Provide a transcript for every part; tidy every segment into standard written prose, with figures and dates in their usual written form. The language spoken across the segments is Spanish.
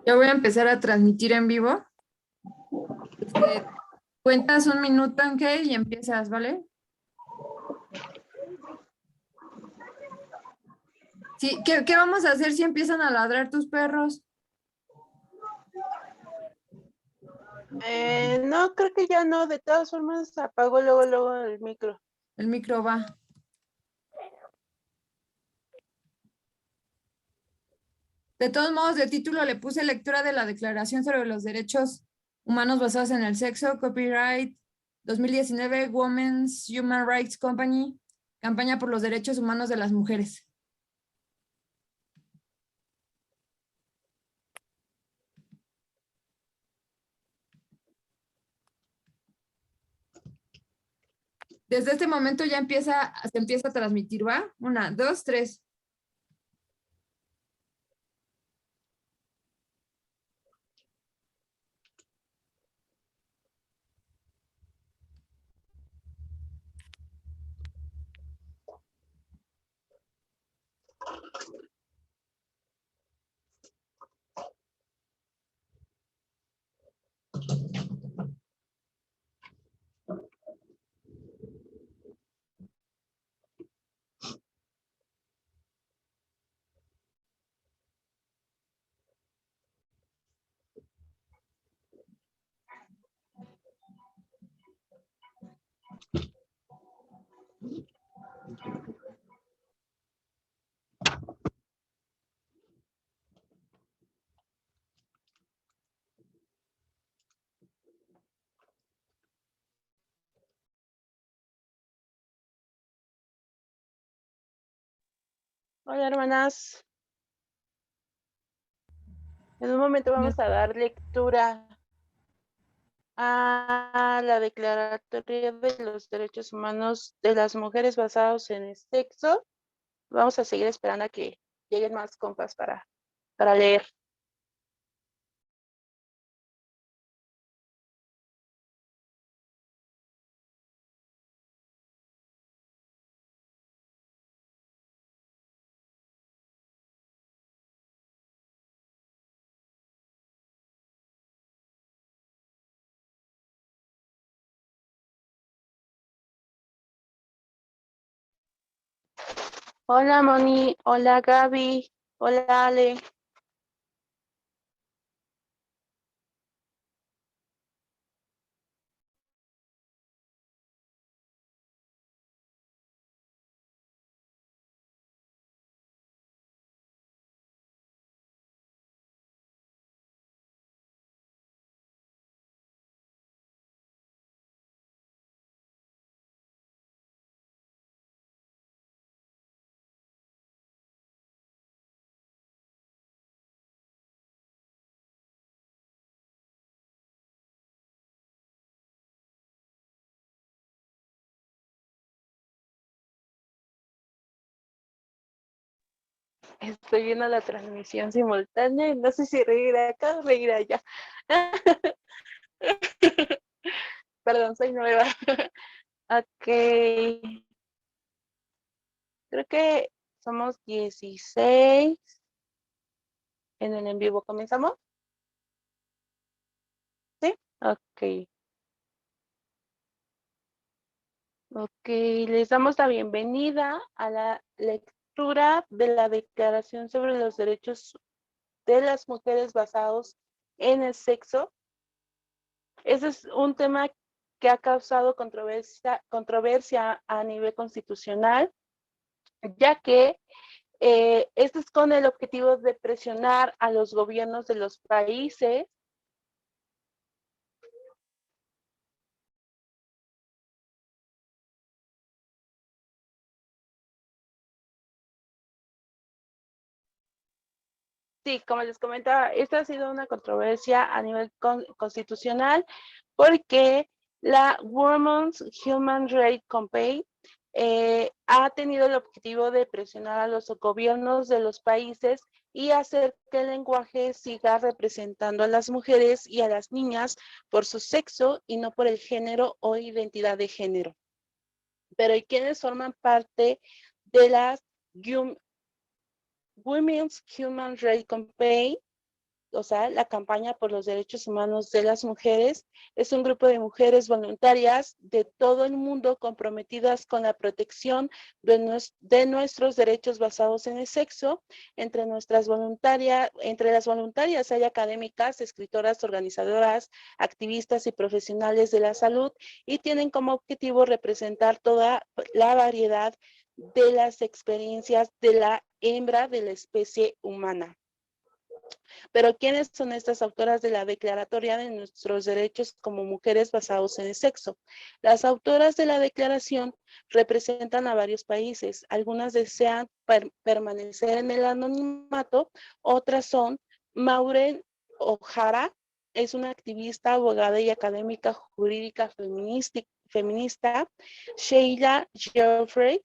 Ya voy a empezar a transmitir en vivo. Cuentas un minuto, Ángel, y empiezas, ¿vale? Sí, ¿qué vamos a hacer si empiezan a ladrar tus perros? No, creo que ya no. De todas formas, apagó luego el micro. El micro va. De todos modos, de título le puse lectura de la Declaración sobre los Derechos Humanos basados en el sexo, copyright 2019, Women's Human Rights Company, campaña por los derechos humanos de las mujeres. Desde este momento ya se empieza a transmitir, ¿va? 1, 2, 3. Hola, hermanas. En un momento vamos a dar lectura a la Declaratoria de los Derechos Humanos de las Mujeres basados en el sexo. Vamos a seguir esperando a que lleguen más compas para leer. Hola, Moni. Hola, Gaby. Hola, Ale. Estoy viendo la transmisión simultánea y no sé si reír acá o reír allá. Perdón, soy nueva. Ok. Creo que somos 16 en el en vivo. ¿Comenzamos? ¿Sí? Ok. Ok, les damos la bienvenida a la lectura de la Declaración sobre los Derechos de las Mujeres basados en el sexo. Ese es un tema que ha causado controversia a nivel constitucional, ya que este es con el objetivo de presionar a los gobiernos de los países Sí, como les comentaba, esta ha sido una controversia a nivel constitucional porque la Women's Human Rights Campaign ha tenido el objetivo de presionar a los gobiernos de los países y hacer que el lenguaje siga representando a las mujeres y a las niñas por su sexo y no por el género o identidad de género. Pero ¿y quiénes forman parte de las Women's Human Rights Campaign? O sea, la campaña por los derechos humanos de las mujeres, es un grupo de mujeres voluntarias de todo el mundo comprometidas con la protección de nuestros derechos basados en el sexo. Entre las voluntarias hay académicas, escritoras, organizadoras, activistas y profesionales de la salud, y tienen como objetivo representar toda la variedad de las experiencias de la hembra de la especie humana. Pero ¿quiénes son estas autoras de la Declaratoria de nuestros derechos como mujeres basados en el sexo? Las autoras de la declaración representan a varios países. Algunas desean permanecer en el anonimato, otras son Maureen O'Hara, es una activista, abogada y académica jurídica feminista. Sheila Jeffreys,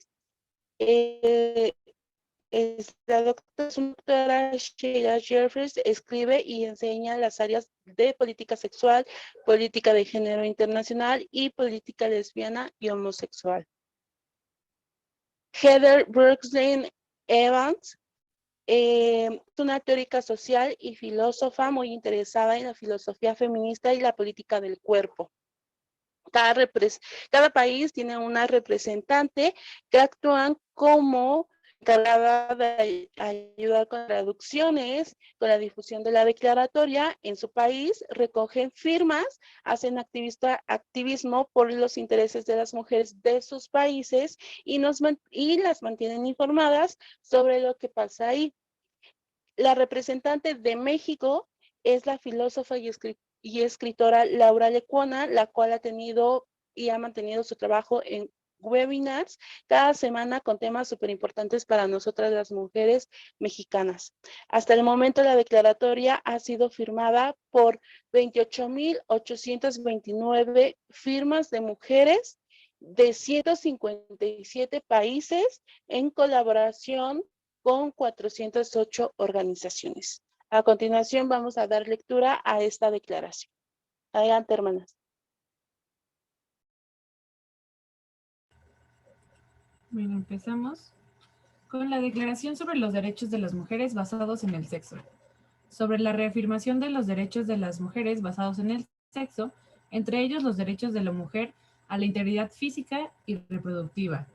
la doctora Sheila Jeffreys escribe y enseña las áreas de política sexual, política de género internacional y política lesbiana y homosexual. Heather Brooksden Evans es una teórica social y filósofa muy interesada en la filosofía feminista y la política del cuerpo. Cada país tiene una representante que actúan como encargada de ayudar con traducciones, con la difusión de la declaratoria en su país, recogen firmas, hacen activismo por los intereses de las mujeres de sus países y las mantienen informadas sobre lo que pasa ahí. La representante de México es la filósofa y escritora Laura Lecuona, la cual ha tenido y ha mantenido su trabajo en webinars cada semana con temas súper importantes para nosotras las mujeres mexicanas. Hasta el momento la declaratoria ha sido firmada por 28,829 firmas de mujeres de 157 países en colaboración con 408 organizaciones. A continuación vamos a dar lectura a esta declaración. Adelante, hermanas. Bueno, empezamos con la Declaración sobre los Derechos de las Mujeres basados en el sexo. Sobre la reafirmación de los derechos de las mujeres basados en el sexo, entre ellos los derechos de la mujer a la integridad física y reproductiva,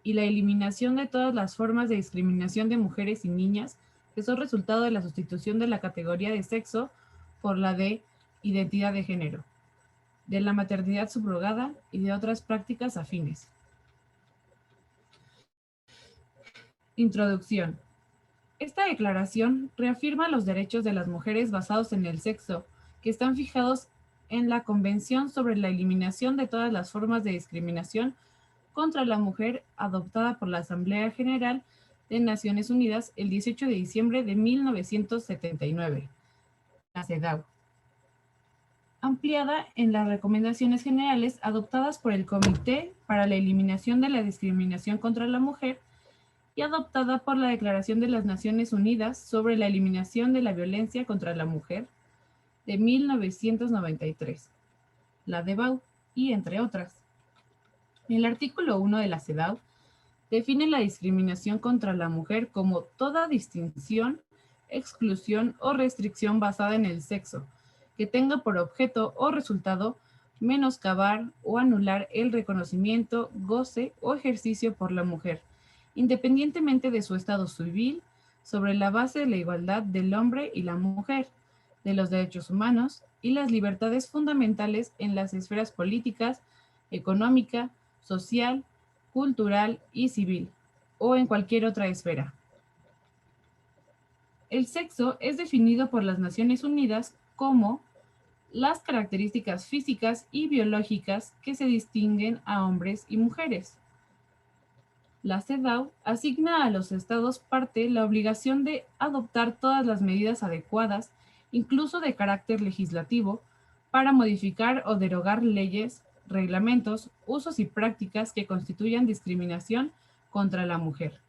y la eliminación de todas las formas de discriminación de mujeres y niñas que son resultado de la sustitución de la categoría de sexo por la de identidad de género, de la maternidad subrogada y de otras prácticas afines. Introducción. Esta declaración reafirma los derechos de las mujeres basados en el sexo, que están fijados en la Convención sobre la Eliminación de todas las formas de discriminación contra la mujer adoptada por la Asamblea General de Naciones Unidas el 18 de diciembre de 1979, la CEDAW, ampliada en las recomendaciones generales adoptadas por el Comité para la Eliminación de la Discriminación contra la Mujer y adoptada por la Declaración de las Naciones Unidas sobre la Eliminación de la Violencia contra la Mujer de 1993, la DEBAU, y entre otras. El artículo 1 de la CEDAW define la discriminación contra la mujer como toda distinción, exclusión o restricción basada en el sexo, que tenga por objeto o resultado menoscabar o anular el reconocimiento, goce o ejercicio por la mujer, independientemente de su estado civil, sobre la base de la igualdad del hombre y la mujer, de los derechos humanos y las libertades fundamentales en las esferas políticas, económica, social, cultural y civil, o en cualquier otra esfera. El sexo es definido por las Naciones Unidas como las características físicas y biológicas que se distinguen a hombres y mujeres. La CEDAW asigna a los Estados parte la obligación de adoptar todas las medidas adecuadas, incluso de carácter legislativo, para modificar o derogar leyes, reglamentos, usos y prácticas que constituyan discriminación contra la mujer,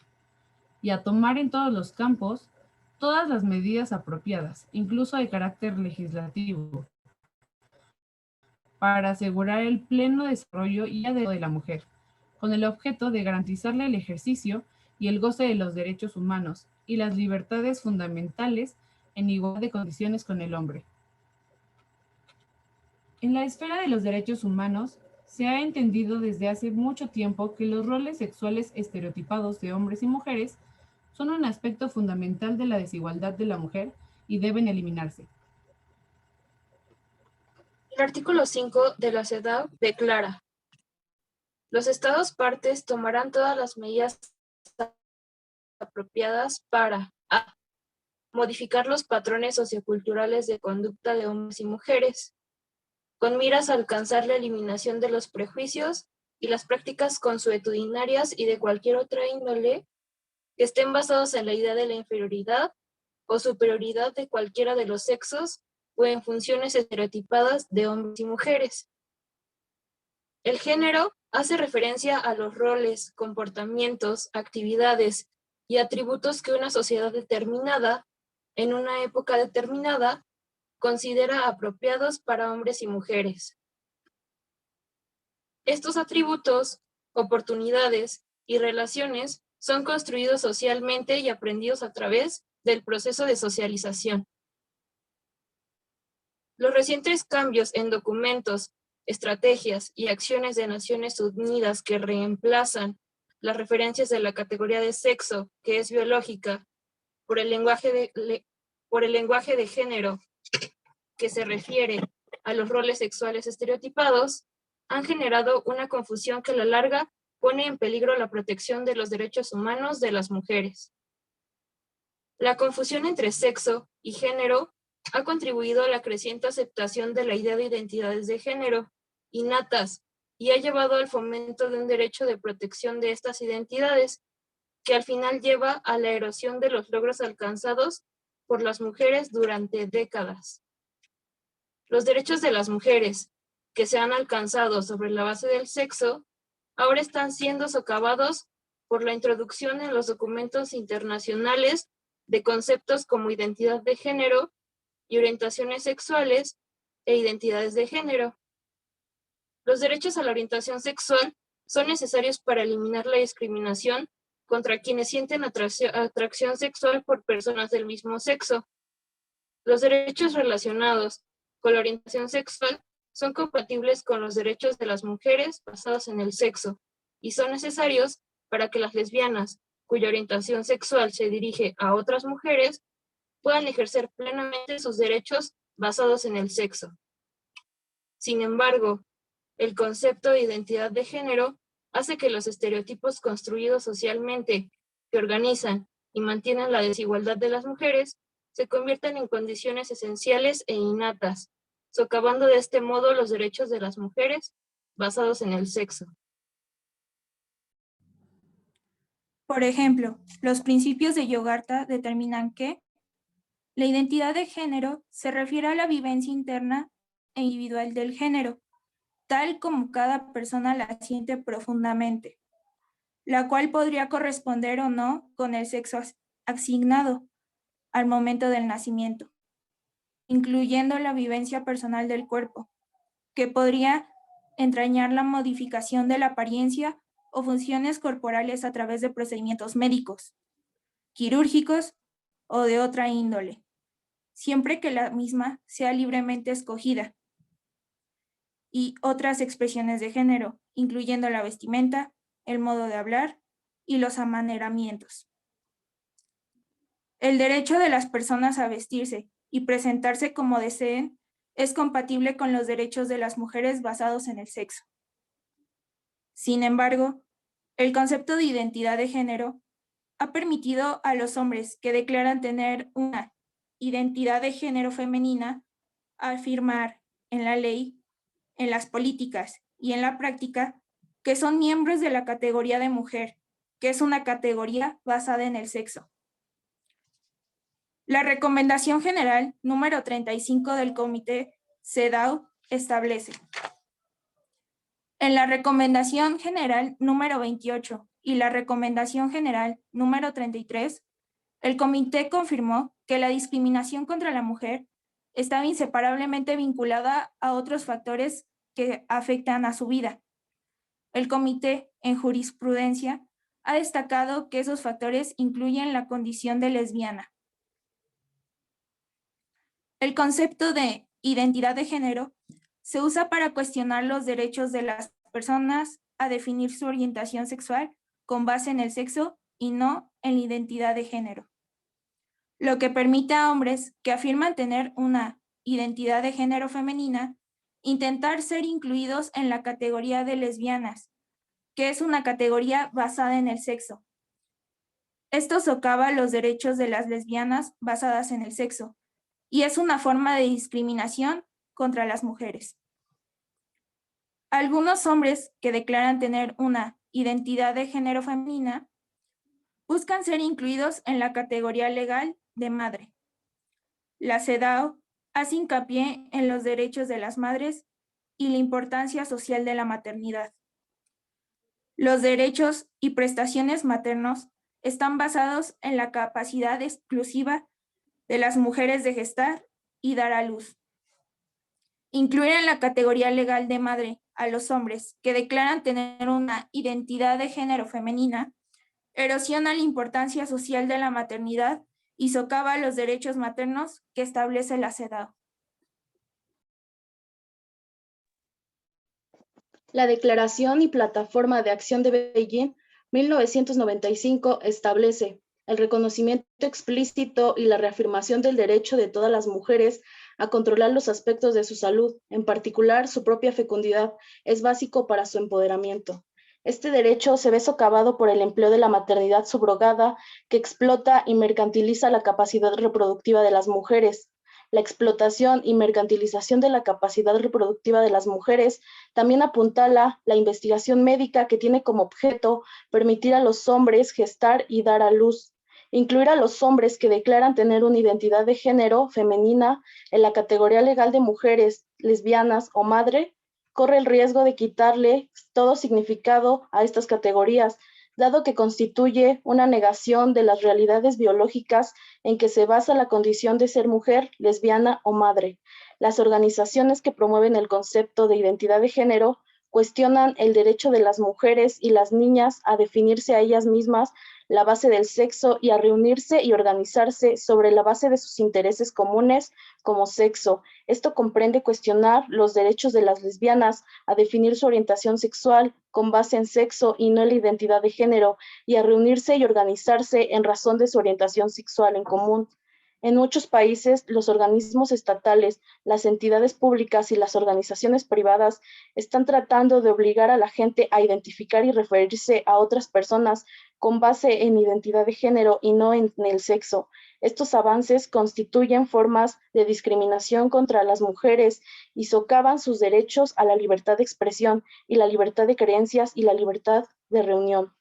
y a tomar en todos los campos todas las medidas apropiadas, incluso de carácter legislativo, para asegurar el pleno desarrollo y adeudo de la mujer, con el objeto de garantizarle el ejercicio y el goce de los derechos humanos y las libertades fundamentales en igualdad de condiciones con el hombre. En la esfera de los derechos humanos, se ha entendido desde hace mucho tiempo que los roles sexuales estereotipados de hombres y mujeres son un aspecto fundamental de la desigualdad de la mujer y deben eliminarse. El artículo 5 de la CEDAW declara: los Estados partes tomarán todas las medidas apropiadas para a. Modificar los patrones socioculturales de conducta de hombres y mujeres, con miras a alcanzar la eliminación de los prejuicios y las prácticas consuetudinarias y de cualquier otra índole que estén basados en la idea de la inferioridad o superioridad de cualquiera de los sexos o en funciones estereotipadas de hombres y mujeres. El género hace referencia a los roles, comportamientos, actividades y atributos que una sociedad determinada, en una época determinada, considera apropiados para hombres y mujeres. Estos atributos, oportunidades y relaciones son construidos socialmente y aprendidos a través del proceso de socialización. Los recientes cambios en documentos, estrategias y acciones de Naciones Unidas que reemplazan las referencias de la categoría de sexo, que es biológica, por el lenguaje de género, que se refiere a los roles sexuales estereotipados, han generado una confusión que a la larga pone en peligro la protección de los derechos humanos de las mujeres. La confusión entre sexo y género ha contribuido a la creciente aceptación de la idea de identidades de género innatas y ha llevado al fomento de un derecho de protección de estas identidades, que al final lleva a la erosión de los logros alcanzados por las mujeres durante décadas. Los derechos de las mujeres que se han alcanzado sobre la base del sexo ahora están siendo socavados por la introducción en los documentos internacionales de conceptos como identidad de género y orientaciones sexuales e identidades de género. Los derechos a la orientación sexual son necesarios para eliminar la discriminación contra quienes sienten atracción sexual por personas del mismo sexo. Los derechos relacionados con la orientación sexual son compatibles con los derechos de las mujeres basados en el sexo y son necesarios para que las lesbianas, cuya orientación sexual se dirige a otras mujeres, puedan ejercer plenamente sus derechos basados en el sexo. Sin embargo, el concepto de identidad de género hace que los estereotipos construidos socialmente, que organizan y mantienen la desigualdad de las mujeres, se conviertan en condiciones esenciales e innatas, socavando de este modo los derechos de las mujeres basados en el sexo. Por ejemplo, los principios de Yogyakarta determinan que la identidad de género se refiere a la vivencia interna e individual del género, tal como cada persona la siente profundamente, la cual podría corresponder o no con el sexo asignado al momento del nacimiento, incluyendo la vivencia personal del cuerpo, que podría entrañar la modificación de la apariencia o funciones corporales a través de procedimientos médicos, quirúrgicos o de otra índole, siempre que la misma sea libremente escogida, y otras expresiones de género, incluyendo la vestimenta, el modo de hablar y los amaneramientos. El derecho de las personas a vestirse y presentarse como deseen es compatible con los derechos de las mujeres basados en el sexo. Sin embargo, el concepto de identidad de género ha permitido a los hombres que declaran tener una identidad de género femenina afirmar en la ley, en las políticas y en la práctica que son miembros de la categoría de mujer, que es una categoría basada en el sexo. La Recomendación General número 35 del Comité CEDAW establece: en la Recomendación General número 28 y la Recomendación General número 33, el Comité confirmó que la discriminación contra la mujer estaba inseparablemente vinculada a otros factores que afectan a su vida. El Comité en jurisprudencia, ha destacado que esos factores incluyen la condición de lesbiana. El concepto de identidad de género se usa para cuestionar los derechos de las personas a definir su orientación sexual con base en el sexo y no en la identidad de género, lo que permite a hombres que afirman tener una identidad de género femenina intentar ser incluidos en la categoría de lesbianas, que es una categoría basada en el sexo. Esto socava los derechos de las lesbianas basadas en el sexo y es una forma de discriminación contra las mujeres. Algunos hombres que declaran tener una identidad de género femenina buscan ser incluidos en la categoría legal de madre. La CEDAW hace hincapié en los derechos de las madres y la importancia social de la maternidad. Los derechos y prestaciones maternos están basados en la capacidad exclusiva de las mujeres de gestar y dar a luz. Incluir en la categoría legal de madre a los hombres que declaran tener una identidad de género femenina erosiona la importancia social de la maternidad y socava los derechos maternos que establece la CEDAW. La Declaración y Plataforma de Acción de Beijing, 1995, establece el reconocimiento explícito y la reafirmación del derecho de todas las mujeres a controlar los aspectos de su salud, en particular su propia fecundidad, es básico para su empoderamiento. Este derecho se ve socavado por el empleo de la maternidad subrogada que explota y mercantiliza la capacidad reproductiva de las mujeres. La explotación y mercantilización de la capacidad reproductiva de las mujeres también apuntala la investigación médica que tiene como objeto permitir a los hombres gestar y dar a luz. Incluir a los hombres que declaran tener una identidad de género femenina en la categoría legal de mujeres, lesbianas o madre corre el riesgo de quitarle todo significado a estas categorías, dado que constituye una negación de las realidades biológicas en que se basa la condición de ser mujer, lesbiana o madre. Las organizaciones que promueven el concepto de identidad de género cuestionan el derecho de las mujeres y las niñas a definirse a ellas mismas la base del sexo y a reunirse y organizarse sobre la base de sus intereses comunes como sexo. Esto comprende cuestionar los derechos de las lesbianas a definir su orientación sexual con base en sexo y no en la identidad de género, y a reunirse y organizarse en razón de su orientación sexual en común. En muchos países, los organismos estatales, las entidades públicas y las organizaciones privadas están tratando de obligar a la gente a identificar y referirse a otras personas con base en identidad de género y no en el sexo. Estos avances constituyen formas de discriminación contra las mujeres y socavan sus derechos a la libertad de expresión y la libertad de creencias y la libertad de reunión.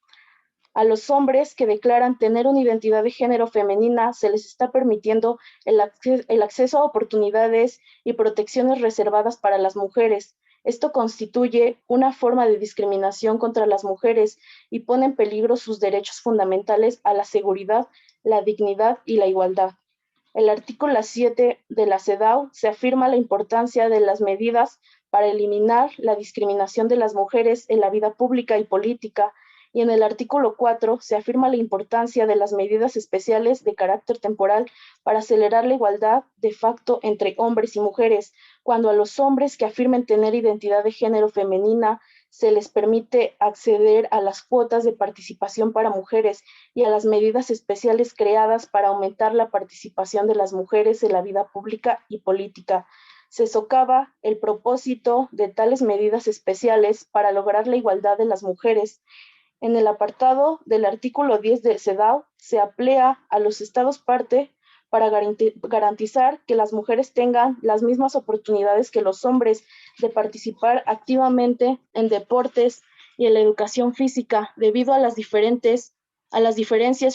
A los hombres que declaran tener una identidad de género femenina se les está permitiendo el acceso a oportunidades y protecciones reservadas para las mujeres. Esto constituye una forma de discriminación contra las mujeres y pone en peligro sus derechos fundamentales a la seguridad, la dignidad y la igualdad. En el artículo 7 de la CEDAW se afirma la importancia de las medidas para eliminar la discriminación de las mujeres en la vida pública y política, y en el artículo 4 se afirma la importancia de las medidas especiales de carácter temporal para acelerar la igualdad de facto entre hombres y mujeres, cuando a los hombres que afirmen tener identidad de género femenina se les permite acceder a las cuotas de participación para mujeres y a las medidas especiales creadas para aumentar la participación de las mujeres en la vida pública y política. Se socava el propósito de tales medidas especiales para lograr la igualdad de las mujeres. En el apartado del artículo 10 de CEDAW se amplía a los estados parte para garantizar que las mujeres tengan las mismas oportunidades que los hombres de participar activamente en deportes y en la educación física debido a las diferencias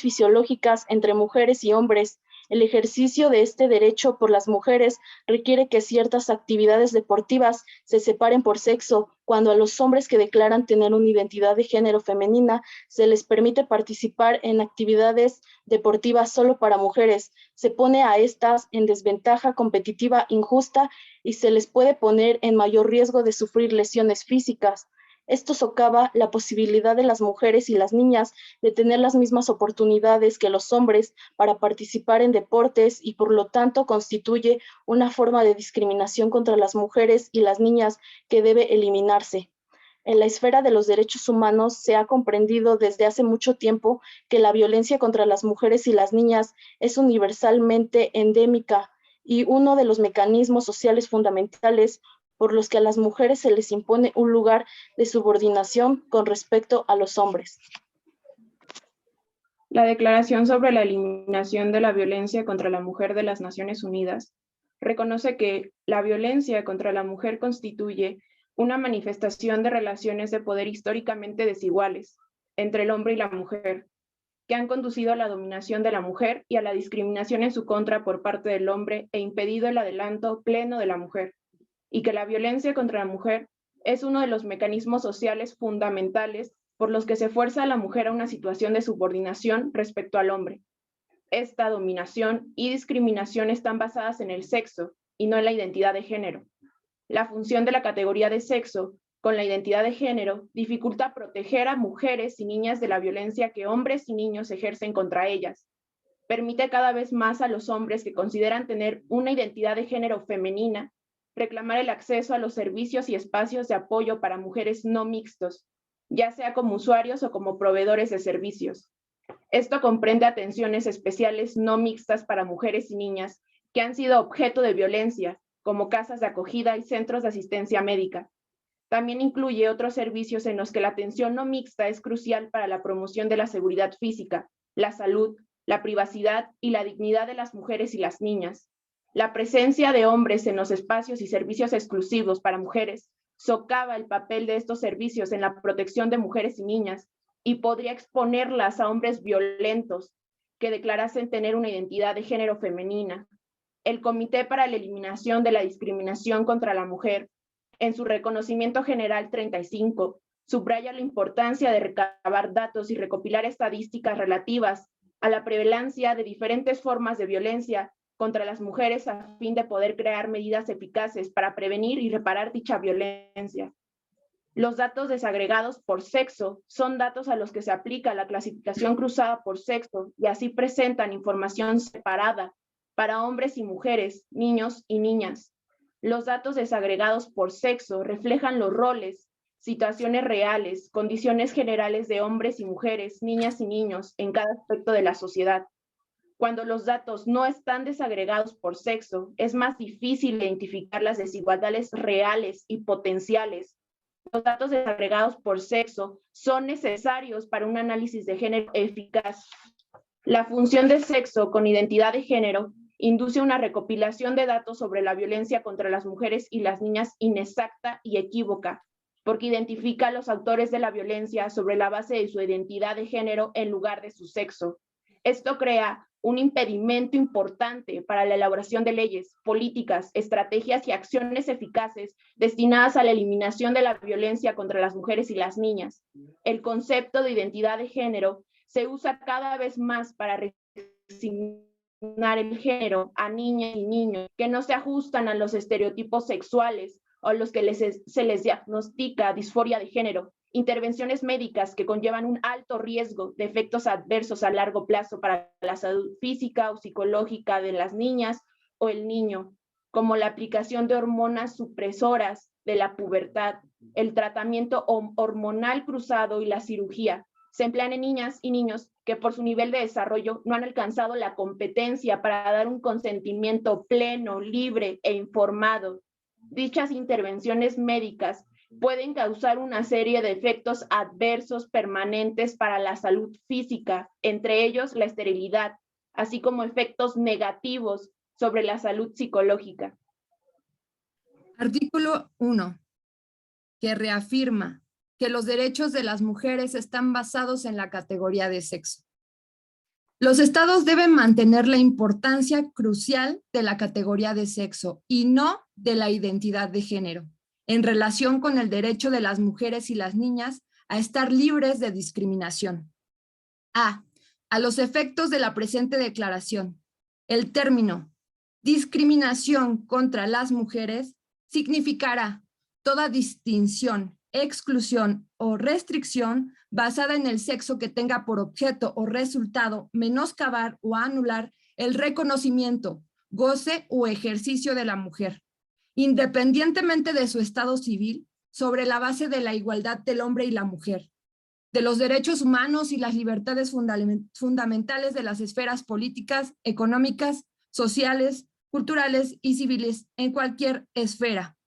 fisiológicas entre mujeres y hombres. El ejercicio de este derecho por las mujeres requiere que ciertas actividades deportivas se separen por sexo, cuando a los hombres que declaran tener una identidad de género femenina se les permite participar en actividades deportivas solo para mujeres. Se pone a estas en desventaja competitiva injusta y se les puede poner en mayor riesgo de sufrir lesiones físicas. Esto socava la posibilidad de las mujeres y las niñas de tener las mismas oportunidades que los hombres para participar en deportes y por lo tanto constituye una forma de discriminación contra las mujeres y las niñas que debe eliminarse. En la esfera de los derechos humanos se ha comprendido desde hace mucho tiempo que la violencia contra las mujeres y las niñas es universalmente endémica y uno de los mecanismos sociales fundamentales por los que a las mujeres se les impone un lugar de subordinación con respecto a los hombres. La Declaración sobre la Eliminación de la Violencia contra la Mujer de las Naciones Unidas reconoce que la violencia contra la mujer constituye una manifestación de relaciones de poder históricamente desiguales entre el hombre y la mujer, que han conducido a la dominación de la mujer y a la discriminación en su contra por parte del hombre e impedido el adelanto pleno de la mujer, y que la violencia contra la mujer es uno de los mecanismos sociales fundamentales por los que se fuerza a la mujer a una situación de subordinación respecto al hombre. Esta dominación y discriminación están basadas en el sexo y no en la identidad de género. La función de la categoría de sexo con la identidad de género dificulta proteger a mujeres y niñas de la violencia que hombres y niños ejercen contra ellas. Permite cada vez más a los hombres que consideran tener una identidad de género femenina reclamar el acceso a los servicios y espacios de apoyo para mujeres no mixtos, ya sea como usuarios o como proveedores de servicios. Esto comprende atenciones especiales no mixtas para mujeres y niñas que han sido objeto de violencia, como casas de acogida y centros de asistencia médica. También incluye otros servicios en los que la atención no mixta es crucial para la promoción de la seguridad física, la salud, la privacidad y la dignidad de las mujeres y las niñas. La presencia de hombres en los espacios y servicios exclusivos para mujeres socava el papel de estos servicios en la protección de mujeres y niñas y podría exponerlas a hombres violentos que declarasen tener una identidad de género femenina. El Comité para la Eliminación de la Discriminación contra la Mujer, en su reconocimiento general 35, subraya la importancia de recabar datos y recopilar estadísticas relativas a la prevalencia de diferentes formas de violencia contra las mujeres a fin de poder crear medidas eficaces para prevenir y reparar dicha violencia. Los datos desagregados por sexo son datos a los que se aplica la clasificación cruzada por sexo y así presentan información separada para hombres y mujeres, niños y niñas. Los datos desagregados por sexo reflejan los roles, situaciones reales, condiciones generales de hombres y mujeres, niñas y niños en cada aspecto de la sociedad. Cuando los datos no están desagregados por sexo, es más difícil identificar las desigualdades reales y potenciales. Los datos desagregados por sexo son necesarios para un análisis de género eficaz. La función de sexo con identidad de género induce una recopilación de datos sobre la violencia contra las mujeres y las niñas inexacta y equívoca, porque identifica a los autores de la violencia sobre la base de su identidad de género en lugar de su sexo. Esto crea un impedimento importante para la elaboración de leyes, políticas, estrategias y acciones eficaces destinadas a la eliminación de la violencia contra las mujeres y las niñas. El concepto de identidad de género se usa cada vez más para resignar el género a niñas y niños que no se ajustan a los estereotipos sexuales o a los que se les diagnostica disforia de género. Intervenciones médicas que conllevan un alto riesgo de efectos adversos a largo plazo para la salud física o psicológica de las niñas o el niño, como la aplicación de hormonas supresoras de la pubertad, el tratamiento hormonal cruzado y la cirugía. Se emplean en niñas y niños que por su nivel de desarrollo no han alcanzado la competencia para dar un consentimiento pleno, libre e informado. Dichas intervenciones médicas pueden causar una serie de efectos adversos permanentes para la salud física, entre ellos la esterilidad, así como efectos negativos sobre la salud psicológica. Artículo 1, que reafirma que los derechos de las mujeres están basados en la categoría de sexo. Los estados deben mantener la importancia crucial de la categoría de sexo y no de la identidad de género, en relación con el derecho de las mujeres y las niñas a estar libres de discriminación. A los efectos de la presente declaración, el término discriminación contra las mujeres significará toda distinción exclusión o restricción basada en el sexo que tenga por objeto o resultado menoscabar o anular el reconocimiento, goce o ejercicio de la mujer, independientemente de su estado civil, sobre la base de la igualdad del hombre y la mujer, de los derechos humanos y las libertades fundamentales de las esferas políticas, económicas, sociales, culturales y civiles en cualquier esfera.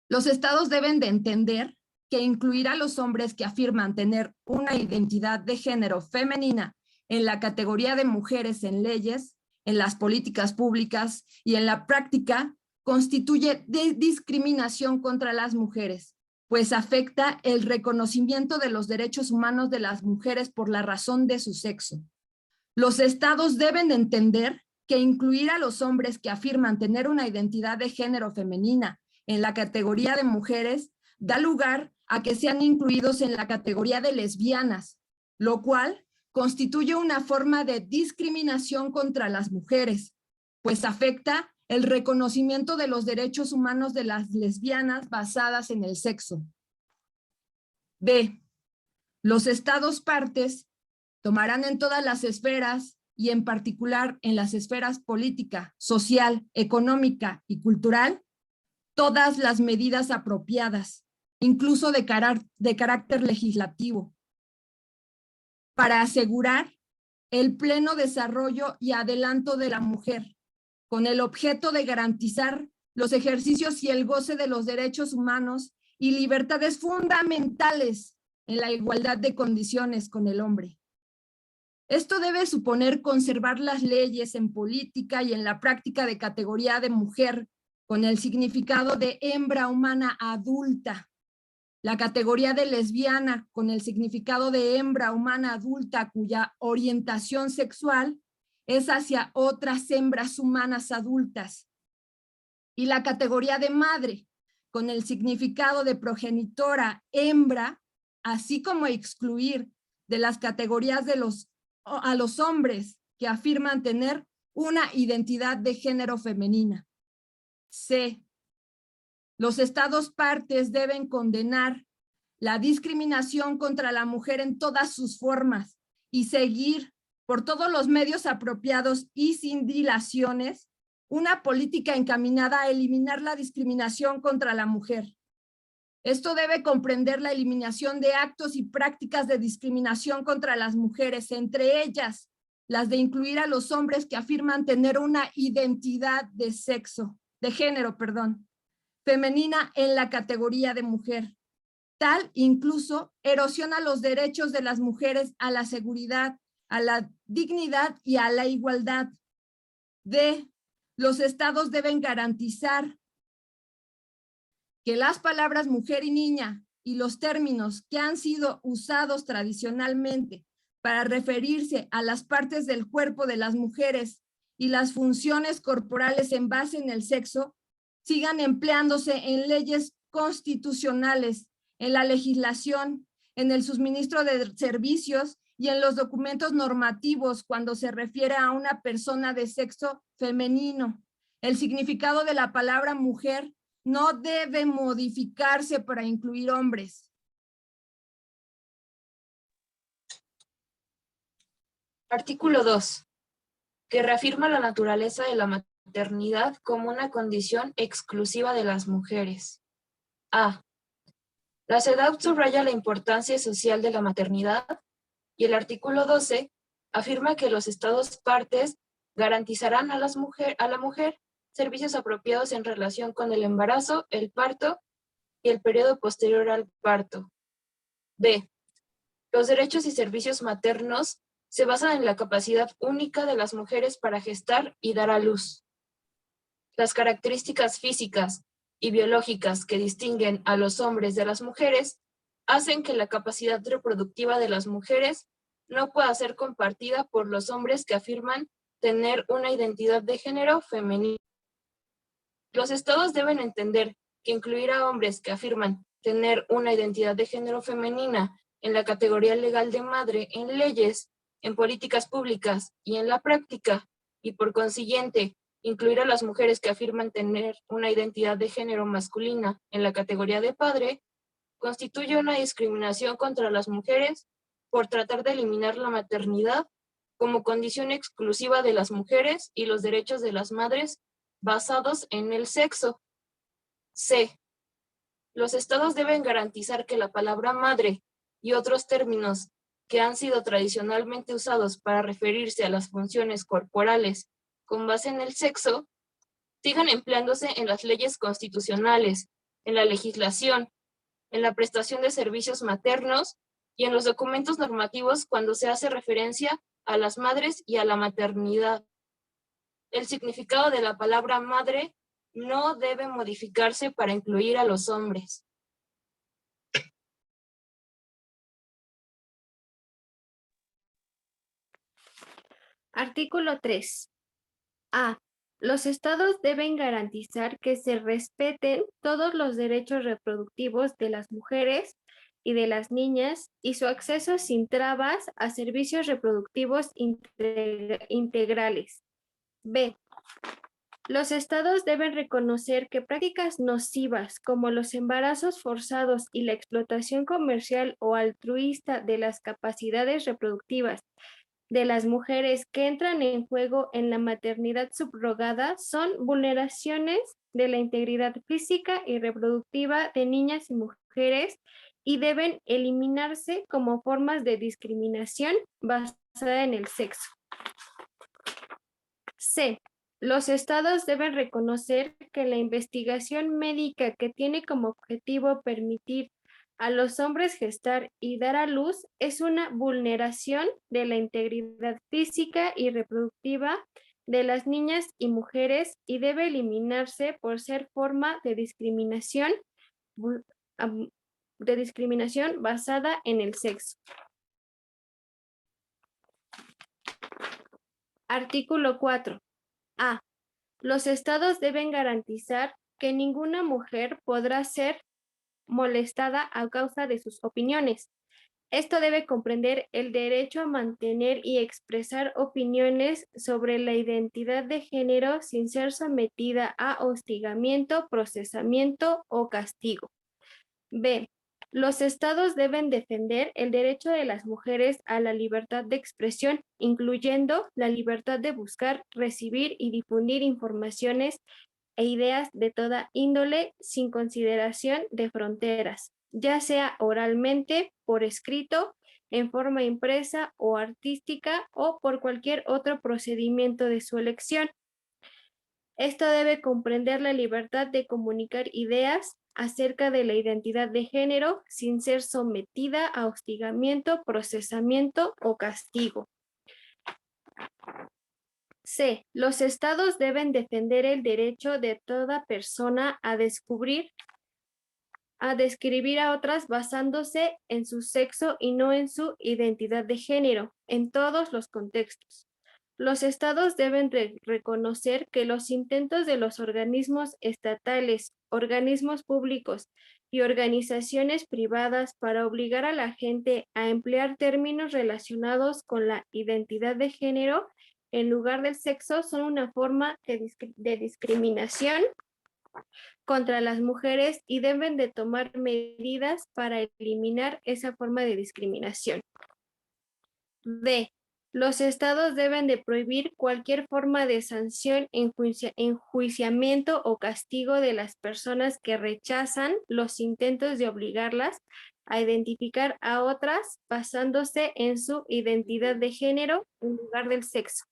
Los estados deben de entender que incluir a los hombres que afirman tener una identidad de género femenina en la categoría de mujeres en leyes, en las políticas públicas y en la práctica constituye discriminación contra las mujeres, pues afecta el reconocimiento de los derechos humanos de las mujeres por la razón de su sexo. Los estados deben de entender que incluir a los hombres que afirman tener una identidad de género femenina en la categoría de mujeres da lugar a que sean incluidos en la categoría de lesbianas, lo cual constituye una forma de discriminación contra las mujeres, pues afecta el reconocimiento de los derechos humanos de las lesbianas basadas en el sexo. B. Los estados partes tomarán en todas las esferas y en particular en las esferas política, social, económica y cultural, todas las medidas apropiadas, incluso de carácter legislativo, para asegurar el pleno desarrollo y adelanto de la mujer, con el objeto de garantizar los ejercicios y el goce de los derechos humanos y libertades fundamentales en la igualdad de condiciones con el hombre. Esto debe suponer conservar las leyes en política y en la práctica de categoría de mujer con el significado de hembra humana adulta, la categoría de lesbiana con el significado de hembra humana adulta cuya orientación sexual es hacia otras hembras humanas adultas, y la categoría de madre con el significado de progenitora hembra, así como excluir de las categorías a los hombres que afirman tener una identidad de género femenina. C. Los estados partes deben condenar la discriminación contra la mujer en todas sus formas y seguir por todos los medios apropiados y sin dilaciones una política encaminada a eliminar la discriminación contra la mujer. Esto debe comprender la eliminación de actos y prácticas de discriminación contra las mujeres, entre ellas las de incluir a los hombres que afirman tener una identidad de género, femenina en la categoría de mujer. Tal incluso erosiona los derechos de las mujeres a la seguridad, a la dignidad y a la igualdad. D. Los estados deben garantizar que las palabras mujer y niña y los términos que han sido usados tradicionalmente para referirse a las partes del cuerpo de las mujeres y las funciones corporales en base en el sexo sigan empleándose en leyes constitucionales, en la legislación, en el suministro de servicios y en los documentos normativos cuando se refiere a una persona de sexo femenino. El significado de la palabra mujer no debe modificarse para incluir hombres. Artículo 2. Que reafirma la naturaleza de la maternidad como una condición exclusiva de las mujeres. A. La CEDAW subraya la importancia social de la maternidad y el artículo 12 afirma que los estados partes garantizarán a la mujer servicios apropiados en relación con el embarazo, el parto y el periodo posterior al parto. B. Los derechos y servicios maternos se basan en la capacidad única de las mujeres para gestar y dar a luz. Las características físicas y biológicas que distinguen a los hombres de las mujeres hacen que la capacidad reproductiva de las mujeres no pueda ser compartida por los hombres que afirman tener una identidad de género femenino. Los estados deben entender que incluir a hombres que afirman tener una identidad de género femenina en la categoría legal de madre en leyes, en políticas públicas y en la práctica, y por consiguiente, incluir a las mujeres que afirman tener una identidad de género masculina en la categoría de padre, constituye una discriminación contra las mujeres por tratar de eliminar la maternidad como condición exclusiva de las mujeres y los derechos de las madres basados en el sexo. C. Los estados deben garantizar que la palabra madre y otros términos que han sido tradicionalmente usados para referirse a las funciones corporales con base en el sexo, sigan empleándose en las leyes constitucionales, en la legislación, en la prestación de servicios maternos y en los documentos normativos cuando se hace referencia a las madres y a la maternidad. El significado de la palabra madre no debe modificarse para incluir a los hombres. Artículo 3. A. Los estados deben garantizar que se respeten todos los derechos reproductivos de las mujeres y de las niñas y su acceso sin trabas a servicios reproductivos integrales. B. Los estados deben reconocer que prácticas nocivas como los embarazos forzados y la explotación comercial o altruista de las capacidades reproductivas de las mujeres que entran en juego en la maternidad subrogada son vulneraciones de la integridad física y reproductiva de niñas y mujeres y deben eliminarse como formas de discriminación basada en el sexo. C. Los estados deben reconocer que la investigación médica que tiene como objetivo permitir a los hombres gestar y dar a luz es una vulneración de la integridad física y reproductiva de las niñas y mujeres y debe eliminarse por ser forma de discriminación basada en el sexo. Artículo 4. A. Los estados deben garantizar que ninguna mujer podrá ser molestada a causa de sus opiniones. Esto debe comprender el derecho a mantener y expresar opiniones sobre la identidad de género sin ser sometida a hostigamiento, procesamiento o castigo. B. Los estados deben defender el derecho de las mujeres a la libertad de expresión, incluyendo la libertad de buscar, recibir y difundir informaciones e ideas de toda índole sin consideración de fronteras, ya sea oralmente, por escrito, en forma impresa o artística o por cualquier otro procedimiento de su elección. Esto debe comprender la libertad de comunicar ideas acerca de la identidad de género sin ser sometida a hostigamiento, procesamiento o castigo. C. Los estados deben defender el derecho de toda persona a describir a otras basándose en su sexo y no en su identidad de género, en todos los contextos. Los estados deben reconocer que los intentos de los organismos estatales, organismos públicos y organizaciones privadas para obligar a la gente a emplear términos relacionados con la identidad de género en lugar del sexo son una forma de discriminación contra las mujeres y deben de tomar medidas para eliminar esa forma de discriminación. D. Los estados deben de prohibir cualquier forma de sanción, enjuiciamiento o castigo de las personas que rechazan los intentos de obligarlas a identificar a otras basándose en su identidad de género en lugar del sexo.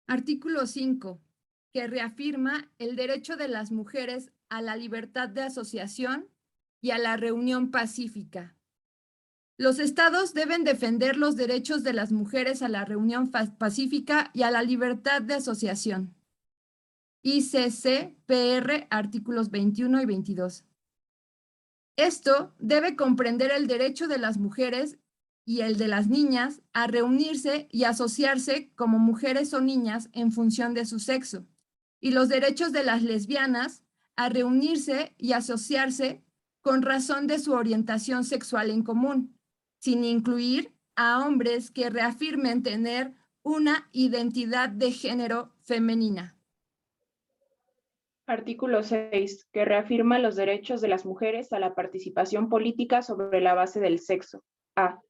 Artículo 5, que reafirma el derecho de las mujeres a la libertad de asociación y a la reunión pacífica. Los estados deben defender los derechos de las mujeres a la reunión pacífica y a la libertad de asociación. ICC-PR, artículos 21 y 22. Esto debe comprender el derecho de las mujeres y el de las niñas a reunirse y asociarse como mujeres o niñas en función de su sexo, y los derechos de las lesbianas a reunirse y asociarse con razón de su orientación sexual en común, sin incluir a hombres que reafirmen tener una identidad de género femenina. Artículo 6, que reafirma los derechos de las mujeres a la participación política sobre la base del sexo. A.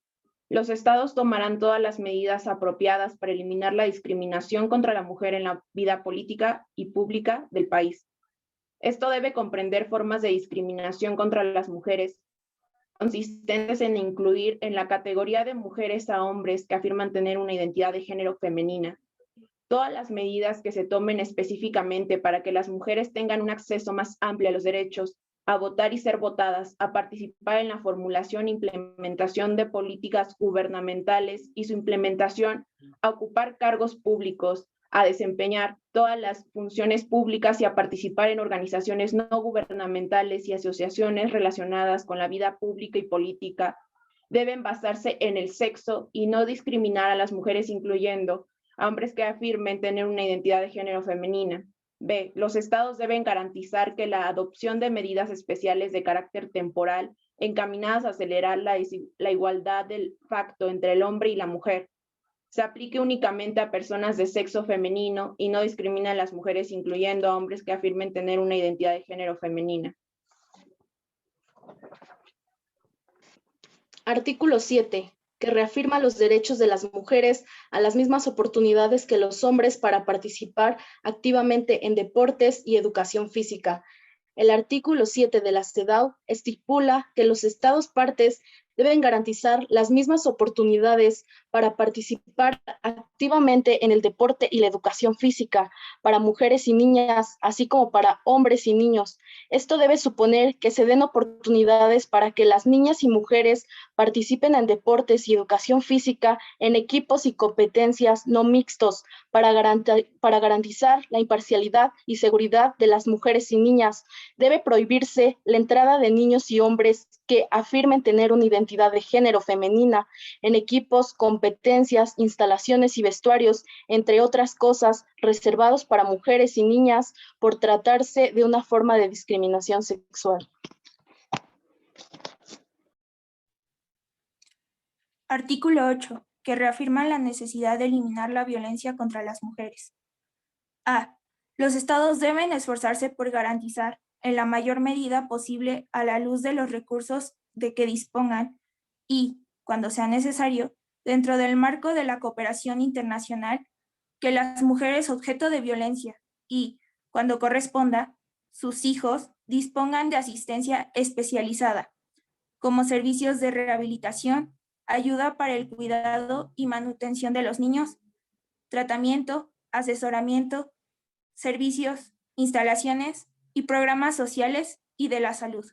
Los estados tomarán todas las medidas apropiadas para eliminar la discriminación contra la mujer en la vida política y pública del país. Esto debe comprender formas de discriminación contra las mujeres, consistentes en incluir en la categoría de mujeres a hombres que afirman tener una identidad de género femenina. Todas las medidas que se tomen específicamente para que las mujeres tengan un acceso más amplio a los derechos, a votar y ser votadas, a participar en la formulación e implementación de políticas gubernamentales y su implementación, a ocupar cargos públicos, a desempeñar todas las funciones públicas y a participar en organizaciones no gubernamentales y asociaciones relacionadas con la vida pública y política, deben basarse en el sexo y no discriminar a las mujeres, incluyendo a hombres que afirmen tener una identidad de género femenina. B. Los estados deben garantizar que la adopción de medidas especiales de carácter temporal encaminadas a acelerar la igualdad del facto entre el hombre y la mujer se aplique únicamente a personas de sexo femenino y no discrimine a las mujeres, incluyendo a hombres que afirmen tener una identidad de género femenina. Artículo 7, que reafirma los derechos de las mujeres a las mismas oportunidades que los hombres para participar activamente en deportes y educación física. El artículo 7 de la CEDAW estipula que los estados partes deben garantizar las mismas oportunidades para participar activamente en el deporte y la educación física para mujeres y niñas, así como para hombres y niños. Esto debe suponer que se den oportunidades para que las niñas y mujeres participen en deportes y educación física en equipos y competencias no mixtos para garantizar la imparcialidad y seguridad de las mujeres y niñas. Debe prohibirse la entrada de niños y hombres que afirmen tener una identidad de género femenina en equipos, competencias, instalaciones y vestuarios, entre otras cosas, reservados para mujeres y niñas por tratarse de una forma de discriminación sexual. Artículo 8, que reafirma la necesidad de eliminar la violencia contra las mujeres. A. Los estados deben esforzarse por garantizar, en la mayor medida posible, a la luz de los recursos de que dispongan y, cuando sea necesario, dentro del marco de la cooperación internacional, que las mujeres objeto de violencia y, cuando corresponda, sus hijos dispongan de asistencia especializada, como servicios de rehabilitación, ayuda para el cuidado y manutención de los niños, tratamiento, asesoramiento, servicios, instalaciones y programas sociales y de la salud,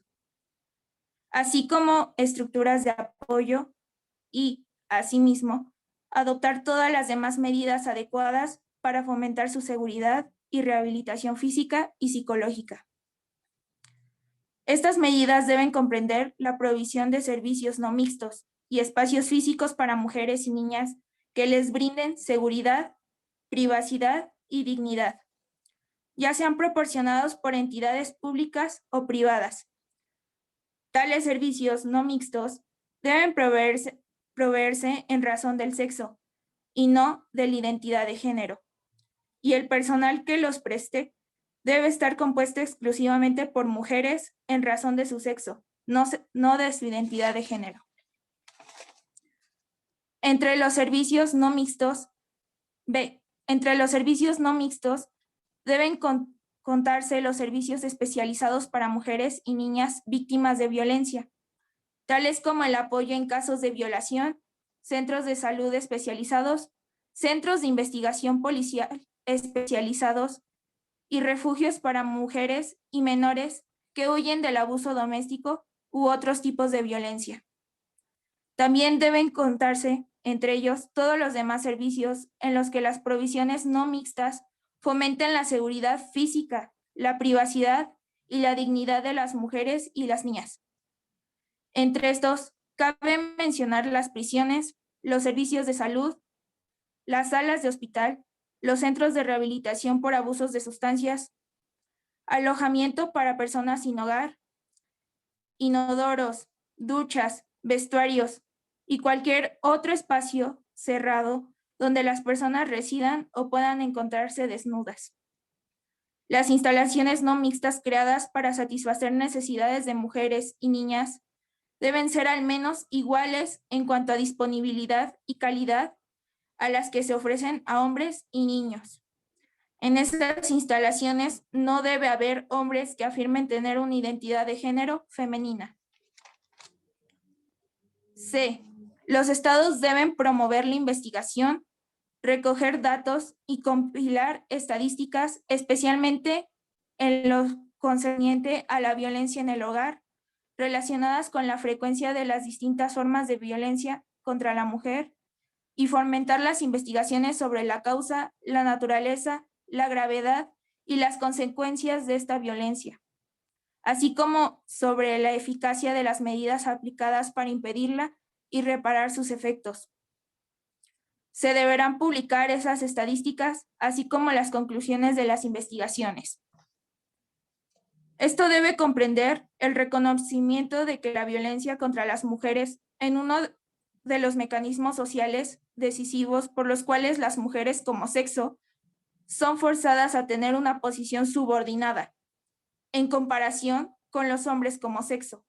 así como estructuras de apoyo y, asimismo, adoptar todas las demás medidas adecuadas para fomentar su seguridad y rehabilitación física y psicológica. Estas medidas deben comprender la provisión de servicios no mixtos y espacios físicos para mujeres y niñas que les brinden seguridad, privacidad y dignidad, ya sean proporcionados por entidades públicas o privadas. Tales servicios no mixtos deben proveerse en razón del sexo y no de la identidad de género, y el personal que los preste debe estar compuesto exclusivamente por mujeres en razón de su sexo, no de su identidad de género. Entre los servicios no mixtos deben contarse los servicios especializados para mujeres y niñas víctimas de violencia, tales como el apoyo en casos de violación, centros de salud especializados, centros de investigación policial especializados y refugios para mujeres y menores que huyen del abuso doméstico u otros tipos de violencia. También deben contarse entre ellos todos los demás servicios en los que las provisiones no mixtas fomenten la seguridad física, la privacidad y la dignidad de las mujeres y las niñas. Entre estos, cabe mencionar las prisiones, los servicios de salud, las salas de hospital, los centros de rehabilitación por abusos de sustancias, alojamiento para personas sin hogar, inodoros, duchas, vestuarios y cualquier otro espacio cerrado donde las personas residan o puedan encontrarse desnudas. Las instalaciones no mixtas creadas para satisfacer necesidades de mujeres y niñas deben ser al menos iguales en cuanto a disponibilidad y calidad a las que se ofrecen a hombres y niños. En estas instalaciones no debe haber hombres que afirmen tener una identidad de género femenina. C. Los estados deben promover la investigación, recoger datos y compilar estadísticas, especialmente en lo concerniente a la violencia en el hogar, relacionadas con la frecuencia de las distintas formas de violencia contra la mujer, y fomentar las investigaciones sobre la causa, la naturaleza, la gravedad y las consecuencias de esta violencia, así como sobre la eficacia de las medidas aplicadas para impedirla y reparar sus efectos. Se deberán publicar esas estadísticas, así como las conclusiones de las investigaciones. Esto debe comprender el reconocimiento de que la violencia contra las mujeres en uno de los mecanismos sociales decisivos por los cuales las mujeres como sexo son forzadas a tener una posición subordinada en comparación con los hombres como sexo,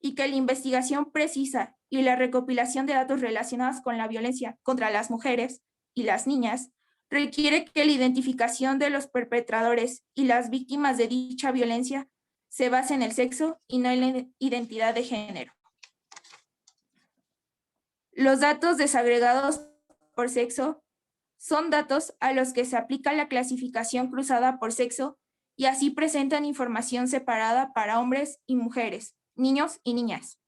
y que la investigación precisa y la recopilación de datos relacionados con la violencia contra las mujeres y las niñas requiere que la identificación de los perpetradores y las víctimas de dicha violencia se base en el sexo y no en la identidad de género. Los datos desagregados por sexo son datos a los que se aplica la clasificación cruzada por sexo y así presentan información separada para hombres y mujeres, niños y niñas.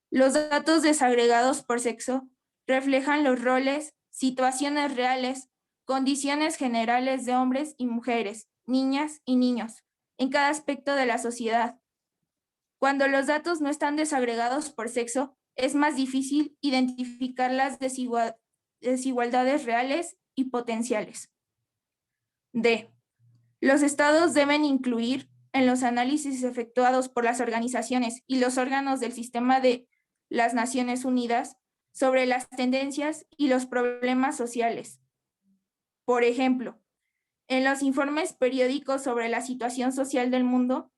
Los datos desagregados por sexo reflejan los roles, situaciones reales, condiciones generales de hombres y mujeres, niñas y niños, en cada aspecto de la sociedad. Cuando los datos no están desagregados por sexo, es más difícil identificar las desigualdades reales y potenciales. D. Los estados deben incluir en los análisis efectuados por las organizaciones y los órganos del sistema de las Naciones Unidas sobre las tendencias y los problemas sociales. Por ejemplo, en los informes periódicos sobre la situación social del mundo,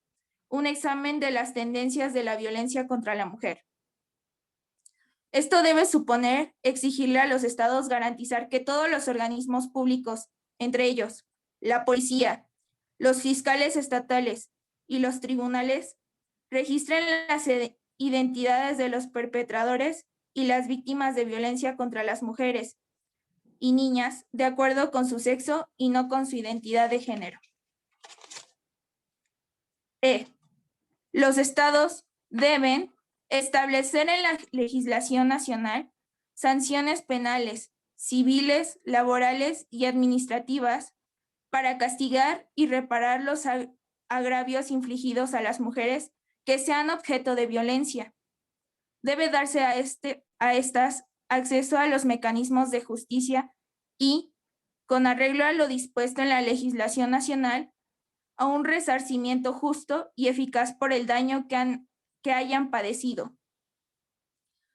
un examen de las tendencias de la violencia contra la mujer. Esto debe suponer exigirle a los estados garantizar que todos los organismos públicos, entre ellos la policía, los fiscales estatales y los tribunales, registren las identidades de los perpetradores y las víctimas de violencia contra las mujeres y niñas de acuerdo con su sexo y no con su identidad de género. E. Los estados deben establecer en la legislación nacional sanciones penales, civiles, laborales y administrativas para castigar y reparar los agravios infligidos a las mujeres que sean objeto de violencia. Debe darse a estas acceso a los mecanismos de justicia y, con arreglo a lo dispuesto en la legislación nacional, a un resarcimiento justo y eficaz por el daño que hayan padecido.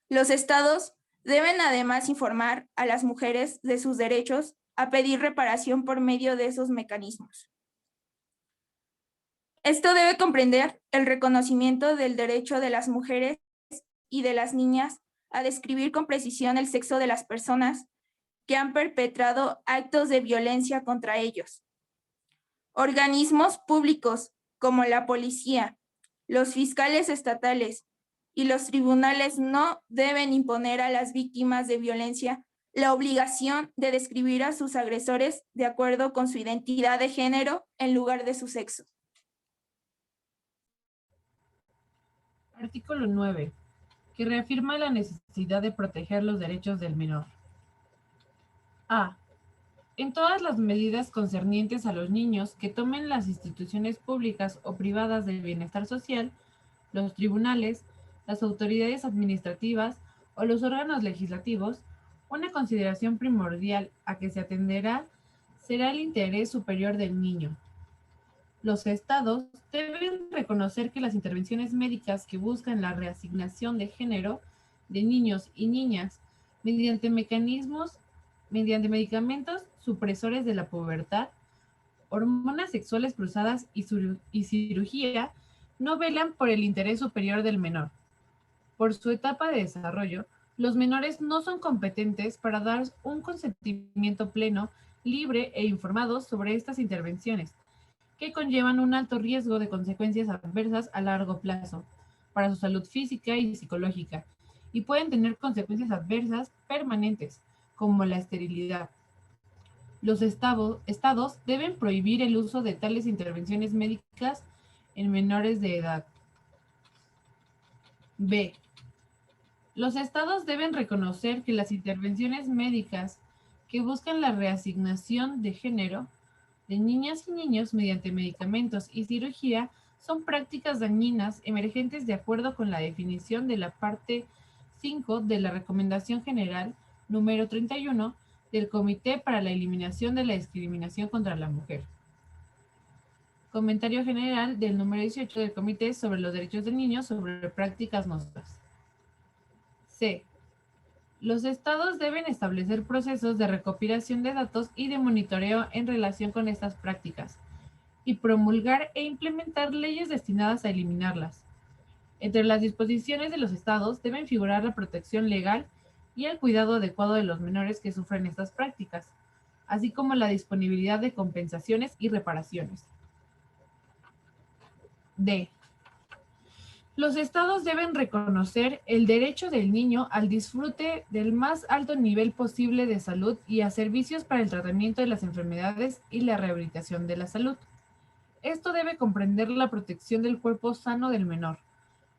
Los estados deben además informar a las mujeres de sus derechos a pedir reparación por medio de esos mecanismos. Esto debe comprender el reconocimiento del derecho de las mujeres y de las niñas a describir con precisión el sexo de las personas que han perpetrado actos de violencia contra ellos. Organismos públicos como la policía, los fiscales estatales y los tribunales no deben imponer a las víctimas de violencia la obligación de describir a sus agresores de acuerdo con su identidad de género en lugar de su sexo. Artículo 9, que reafirma la necesidad de proteger los derechos del menor. A. En todas las medidas concernientes a los niños que tomen las instituciones públicas o privadas del bienestar social, los tribunales, las autoridades administrativas o los órganos legislativos, una consideración primordial a que se atenderá será el interés superior del niño. Los estados deben reconocer que las intervenciones médicas que buscan la reasignación de género de niños y niñas mediante medicamentos supresores de la pubertad hormonas sexuales cruzadas y cirugía no velan por el interés superior del menor. Por su etapa de desarrollo, los menores no son competentes para dar un consentimiento pleno, libre e informado sobre estas intervenciones, que conllevan un alto riesgo de consecuencias adversas a largo plazo para su salud física y psicológica, y pueden tener consecuencias adversas permanentes, como la esterilidad. Los estados deben prohibir el uso de tales intervenciones médicas en menores de edad. B. Los estados deben reconocer que las intervenciones médicas que buscan la reasignación de género de niñas y niños mediante medicamentos y cirugía son prácticas dañinas emergentes de acuerdo con la definición de la parte 5 de la Recomendación General número 31 del Comité para la Eliminación de la Discriminación contra la Mujer. Comentario general del número 18 del Comité sobre los Derechos del Niño sobre prácticas nocivas. C. Los estados deben establecer procesos de recopilación de datos y de monitoreo en relación con estas prácticas y promulgar e implementar leyes destinadas a eliminarlas. Entre las disposiciones de los estados deben figurar la protección legal y el cuidado adecuado de los menores que sufren estas prácticas, así como la disponibilidad de compensaciones y reparaciones. D. Los estados deben reconocer el derecho del niño al disfrute del más alto nivel posible de salud y a servicios para el tratamiento de las enfermedades y la rehabilitación de la salud. Esto debe comprender la protección del cuerpo sano del menor,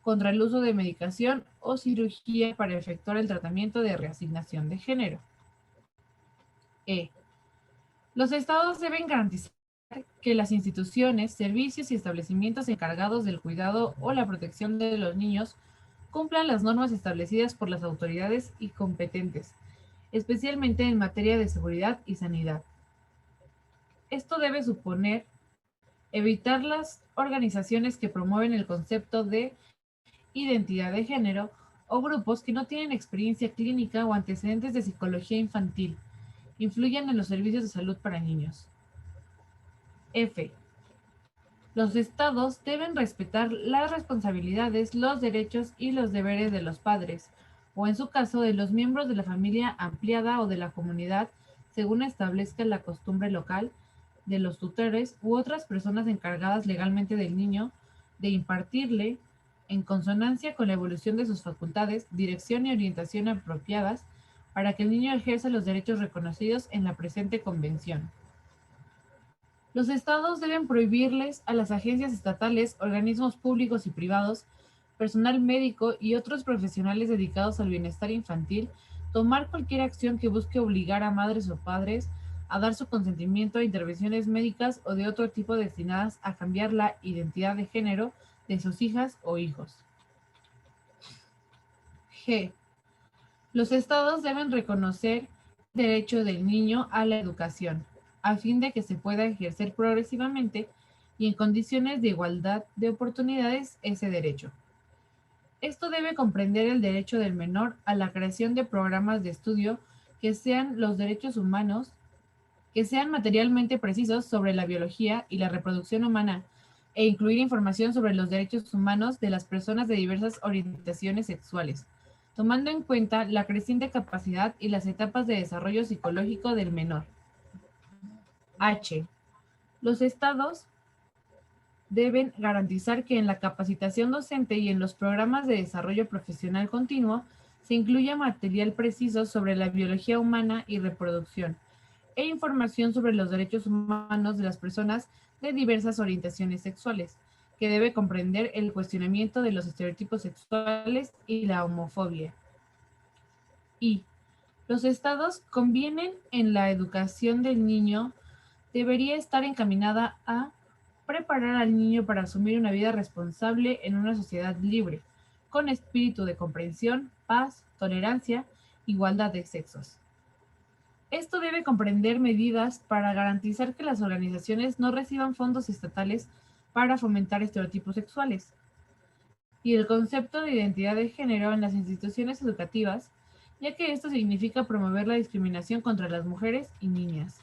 contra el uso de medicación o cirugía para efectuar el tratamiento de reasignación de género. E. Los estados deben garantizar que las instituciones, servicios y establecimientos encargados del cuidado o la protección de los niños cumplan las normas establecidas por las autoridades y competentes, especialmente en materia de seguridad y sanidad. Esto debe suponer evitar las organizaciones que promueven el concepto de identidad de género o grupos que no tienen experiencia clínica o antecedentes de psicología infantil, influyan en los servicios de salud para niños. F. Los estados deben respetar las responsabilidades, los derechos y los deberes de los padres, o en su caso de los miembros de la familia ampliada o de la comunidad, según establezca la costumbre local, de los tutores u otras personas encargadas legalmente del niño, de impartirle, en consonancia con la evolución de sus facultades, dirección y orientación apropiadas para que el niño ejerza los derechos reconocidos en la presente convención. Los estados deben prohibirles a las agencias estatales, organismos públicos y privados, personal médico y otros profesionales dedicados al bienestar infantil tomar cualquier acción que busque obligar a madres o padres a dar su consentimiento a intervenciones médicas o de otro tipo destinadas a cambiar la identidad de género de sus hijas o hijos. G. Los estados deben reconocer el derecho del niño a la educación, a fin de que se pueda ejercer progresivamente y en condiciones de igualdad de oportunidades ese derecho. Esto debe comprender el derecho del menor a la creación de programas de estudio que sean los derechos humanos, que sean materialmente precisos sobre la biología y la reproducción humana, e incluir información sobre los derechos humanos de las personas de diversas orientaciones sexuales, tomando en cuenta la creciente capacidad y las etapas de desarrollo psicológico del menor. H. Los estados deben garantizar que en la capacitación docente y en los programas de desarrollo profesional continuo se incluya material preciso sobre la biología humana y reproducción, e información sobre los derechos humanos de las personas de diversas orientaciones sexuales, que debe comprender el cuestionamiento de los estereotipos sexuales y la homofobia. Y los estados convienen en la educación del niño debería estar encaminada a preparar al niño para asumir una vida responsable en una sociedad libre, con espíritu de comprensión, paz, tolerancia, igualdad de sexos. Esto debe comprender medidas para garantizar que las organizaciones no reciban fondos estatales para fomentar estereotipos sexuales, y el concepto de identidad de género en las instituciones educativas, ya que esto significa promover la discriminación contra las mujeres y niñas.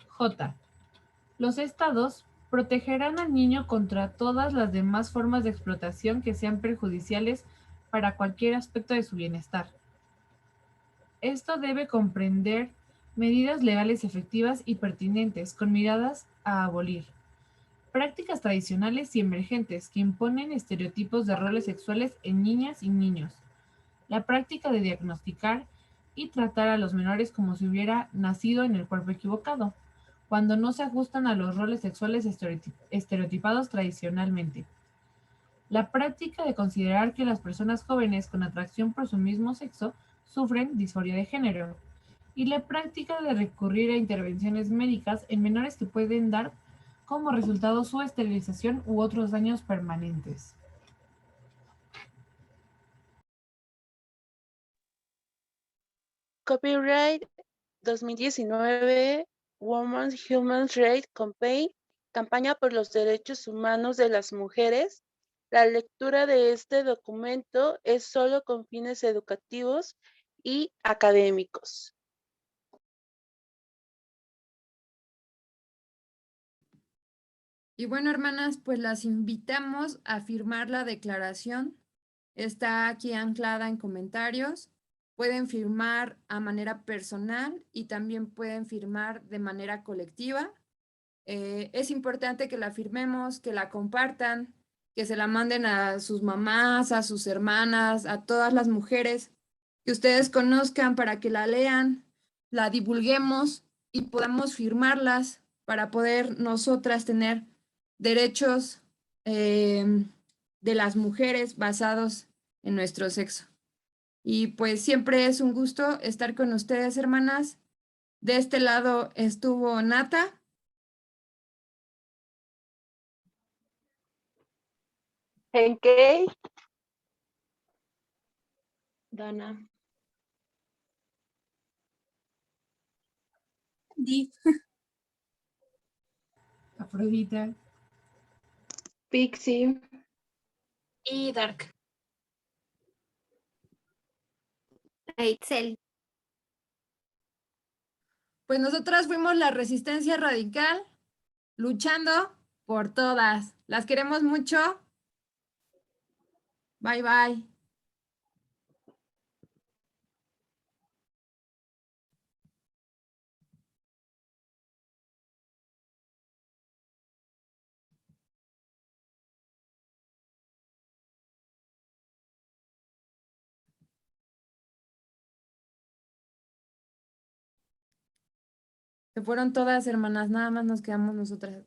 J. Los estados protegerán al niño contra todas las demás formas de explotación que sean perjudiciales para cualquier aspecto de su bienestar. Esto debe comprender medidas legales efectivas y pertinentes con miradas a abolir prácticas tradicionales y emergentes que imponen estereotipos de roles sexuales en niñas y niños. La práctica de diagnosticar y tratar a los menores como si hubiera nacido en el cuerpo equivocado, cuando no se ajustan a los roles sexuales estereotipados tradicionalmente. La práctica de considerar que las personas jóvenes con atracción por su mismo sexo sufren disforia de género. Y la práctica de recurrir a intervenciones médicas en menores que pueden dar como resultado su esterilización u otros daños permanentes. Copyright 2019, Women's Human Rights Campaign, campaña por los derechos humanos de las mujeres. La lectura de este documento es solo con fines educativos y académicos. Y bueno, hermanas, pues las invitamos a firmar la declaración. Está aquí anclada en comentarios. Pueden firmar a manera personal y también pueden firmar de manera colectiva. Es importante que la firmemos, que la compartan, que se la manden a sus mamás, a sus hermanas, a todas las mujeres que ustedes conozcan para que la lean, la divulguemos y podamos firmarlas para poder nosotras tener derechos de las mujeres basados en nuestro sexo. Y pues siempre es un gusto estar con ustedes, hermanas. De este lado estuvo Nata. ¿En qué? Dana. Di, Afrodita. Pixie. Y Dark. Itzel. Pues nosotras fuimos la Resistencia Radical, luchando por todas. Las queremos mucho. Bye, bye. Se fueron todas, hermanas, nada más nos quedamos nosotras.